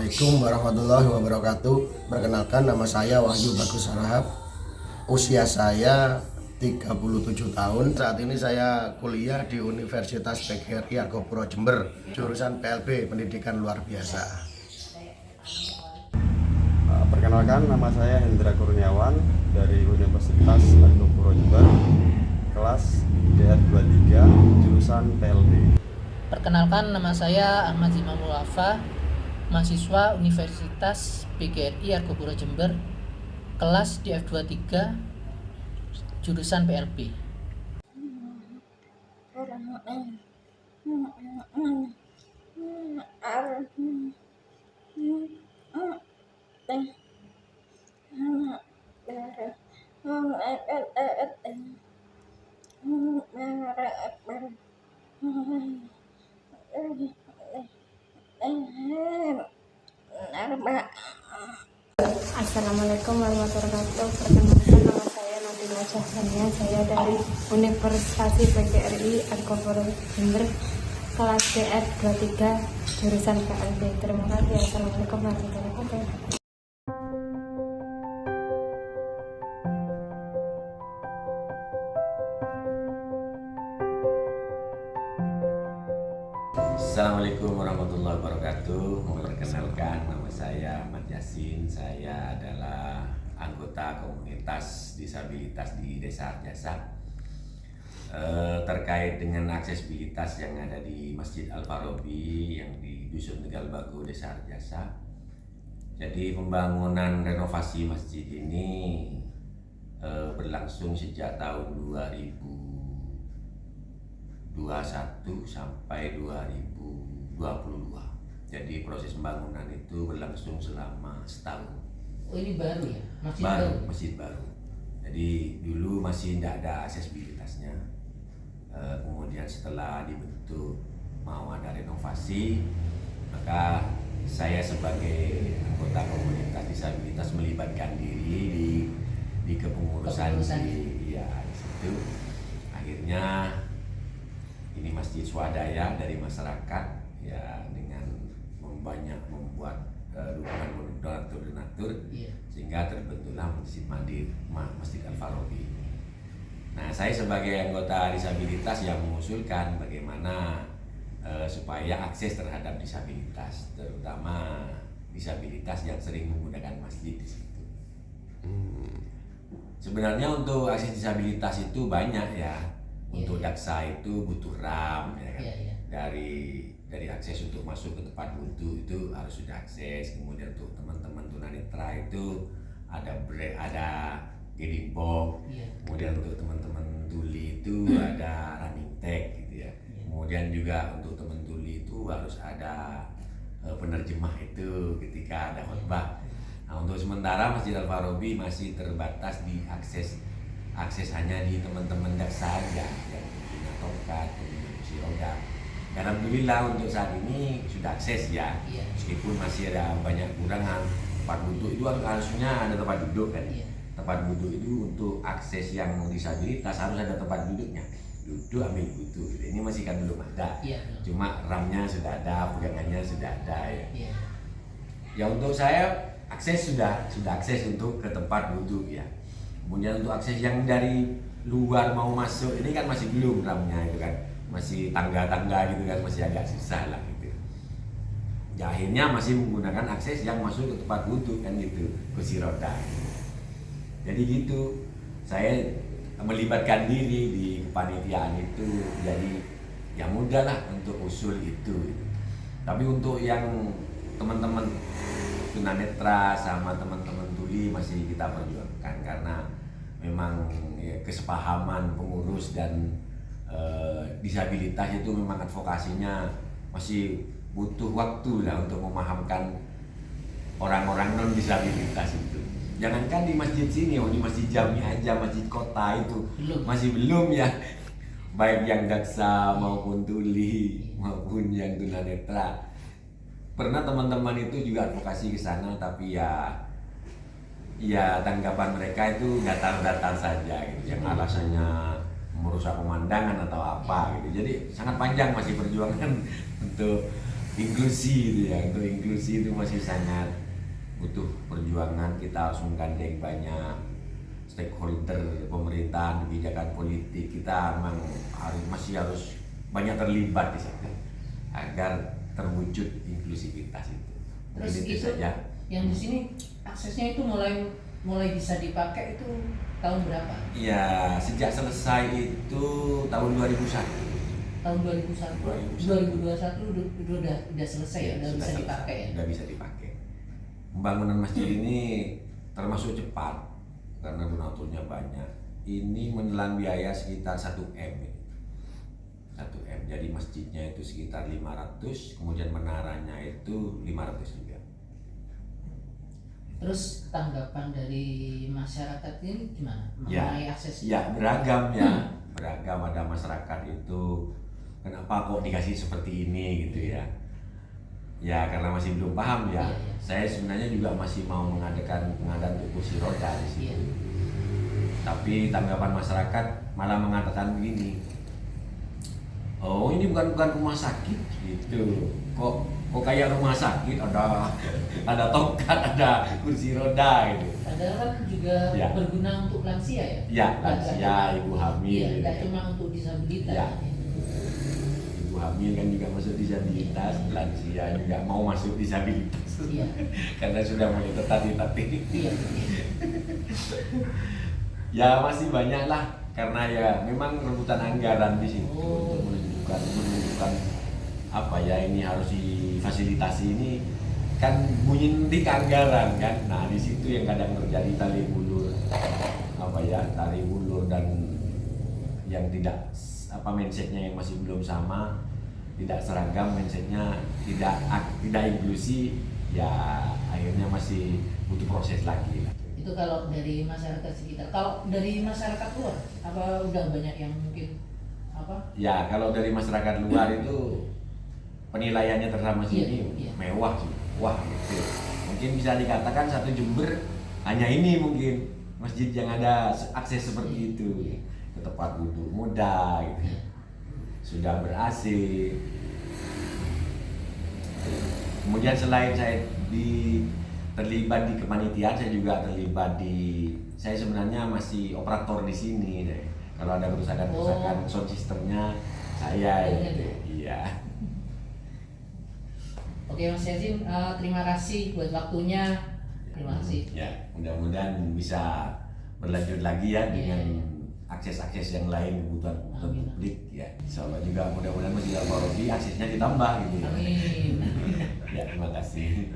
Assalamualaikum warahmatullahi wabarakatuh. Perkenalkan, nama saya Wahyu Bagus Harahap. Usia saya 37 tahun. Saat ini saya kuliah di Universitas PGRI Argopuro Jember, jurusan PLB Pendidikan Luar Biasa. Perkenalkan, nama saya Hendra Kurniawan dari Universitas Argopuro Jember, kelas DR23, jurusan PLB. Perkenalkan, nama saya Ahmad Zimamul Wafa, mahasiswa Universitas PGRI Argopuro Jember, kelas di F23, jurusan PLB. Assalamualaikum warahmatullahi wabarakatuh. Perkenalkan, nama saya Nadila Syahsania. Saya dari Universitas PGRI Argopuro Jember, kelas DR 23, jurusan PLB. Terima kasih. Assalamualaikum warahmatullahi wabarakatuh. Assalamualaikum warahmatullahi wabarakatuh. Memperkenalkan, nama saya Ahmad Yasin. Saya adalah anggota komunitas disabilitas di Desa Arjasa. Terkait dengan aksesibilitas yang ada di Masjid Al-Farabi yang di Dusun Tegal Bagu, Desa Arjasa. Jadi pembangunan renovasi masjid ini berlangsung sejak tahun 2021 sampai 2022. Jadi proses pembangunan itu berlangsung selama setahun. Oh, ini baru ya? Masjid baru. Jadi dulu masih tidak ada aksesibilitasnya. Kemudian setelah dibentuk mau ada renovasi, maka saya sebagai anggota komunitas disabilitas melibatkan diri di kepengurusan di situ. Akhirnya ini masjid swadaya dari masyarakat ya, dengan membuat dukungan donatur sehingga terbentuklah Masjid Al-Farabi. Nah, saya sebagai anggota disabilitas yang mengusulkan bagaimana supaya akses terhadap disabilitas, terutama disabilitas yang sering menggunakan masjid di situ. Sebenarnya untuk akses disabilitas itu banyak ya. Untuk daksa itu butuh RAM ya kan? Dari akses untuk masuk ke tempat wudhu itu harus sudah akses. Kemudian untuk teman-teman tunanetra itu ada guiding box. Kemudian untuk teman-teman tuli itu ada running tag gitu ya. Kemudian juga untuk teman tuli itu harus ada penerjemah itu ketika ada khutbah. Nah, untuk sementara Masjid Al-Farabi masih terbatas di akses hanya di teman-teman daksa saja yang punya tongkat, punya kursi roda. Dan alhamdulillah untuk saat ini sudah akses ya, meskipun masih ada banyak kurangan. Tempat duduk itu harusnya ada tempat duduk kan. Tempat duduk itu untuk akses yang disabilitas harus ada tempat duduknya. Duduk ambil wudhu. Ini masih kan belum ada. Cuma RAM-nya sudah ada, pegangannya sudah ada ya. Ya untuk saya akses sudah akses untuk ke tempat wudhu ya. Kemudian untuk akses yang dari luar mau masuk ini kan masih belum RAM-nya itu kan, masih tangga-tangga gitu kan, masih agak susah lah gitu. Ya akhirnya masih menggunakan akses yang masuk ke tempat wudhu kan gitu, kursi roda. Jadi gitu, saya melibatkan diri di kepanitiaan itu, jadi ya mudah lah untuk usul itu. Tapi untuk yang teman-teman tunanetra sama teman-teman tuli masih kita perjuangkan karena memang ya, kesepahaman pengurus dan disabilitas itu memang advokasinya masih butuh waktu lah untuk memahamkan orang-orang non disabilitas itu. Jangankan di masjid sini, di masjid Jami aja, masjid kota itu masih belum ya, baik yang daksa maupun tuli maupun yang tunanetra. Pernah teman-teman itu juga advokasi ke sana, tapi ya tanggapan mereka itu datar-datar saja gitu, yang alasannya merusak pemandangan atau apa gitu. Jadi sangat panjang masih perjuangan untuk inklusi itu ya. Untuk inklusi itu masih sangat butuh perjuangan. Kita harus menggandeng banyak stakeholder pemerintahan, kebijakan politik. Kita memang masih harus banyak terlibat di situ agar terwujud inklusivitas itu. Terus Mungkin itu saja. yang di sini aksesnya itu mulai bisa dipakai itu tahun berapa? Ya, sejak selesai itu tahun 2001. Tahun 2001. 2021 udah selesai ya, udah sudah bisa selesai. dipakai ya. Udah bisa dipakai. Pembangunan masjid ini termasuk cepat karena donaturnya banyak. Ini menelan biaya sekitar 1 M. 1 M. Jadi masjidnya itu sekitar 500, kemudian menaranya itu 500 juga. Terus tanggapan dari masyarakat ini gimana Ya, mengenai akses? ya beragam ya, beragam. Ada masyarakat itu kenapa kok dikasih seperti ini gitu ya. Ya karena masih belum paham ya. Iya, iya. Saya sebenarnya juga masih mau mengadakan pengadaan untuk kursi roda di situ. Iya. Tapi tanggapan masyarakat malah mengatakan begini, oh ini bukan rumah sakit gitu. Kok kayak rumah sakit, ada tongkat, ada kursi roda gitu. Padahal kan juga Ya. berguna untuk lansia ya. Ya, Nggak lansia, cuma- ibu hamil. Iya, gitu nggak ya. cuma untuk disabilitas. Ya. Ibu hamil kan juga masuk disabilitas, lansia juga mau masuk disabilitas. Iya. Karena sudah mulai tertatih-tatih. Iya. Ya masih banyak lah, karena ya memang rebutan anggaran di situ Oh. untuk menunjukkan apa ya ini harus difasilitasi ini kan bunyi di anggaran kan. Nah di situ yang kadang terjadi tali ulur dan yang tidak mindsetnya yang masih belum sama, tidak seragam mindsetnya, tidak inklusi, ya akhirnya masih butuh proses lagi lah. Itu kalau dari masyarakat sekitar. Kalau dari masyarakat luar, apa udah banyak yang mungkin apa? Ya kalau dari masyarakat luar itu penilaiannya terhadap masjid Iya, ini iya. mewah sih, wah gitu. Mungkin bisa dikatakan satu Jember hanya ini mungkin masjid yang ada akses seperti itu, ke tempat duduk mudah gitu, sudah ber-AC. Kemudian selain saya terlibat di kepanitiaan, saya juga terlibat saya sebenarnya masih operator di sini deh. Kalau ada kerusakan sound systemnya saya gitu. Iya. Oke Mas Yazin, terima kasih buat waktunya. Terima kasih. Ya, mudah-mudahan bisa berlanjut lagi ya dengan akses-akses yang lain, kebutuhan Amin. publik ya. Insya Allah juga mudah-mudahan Masjid Al-Farabi aksesnya ditambah gitu ya. Amin. Ya, terima kasih.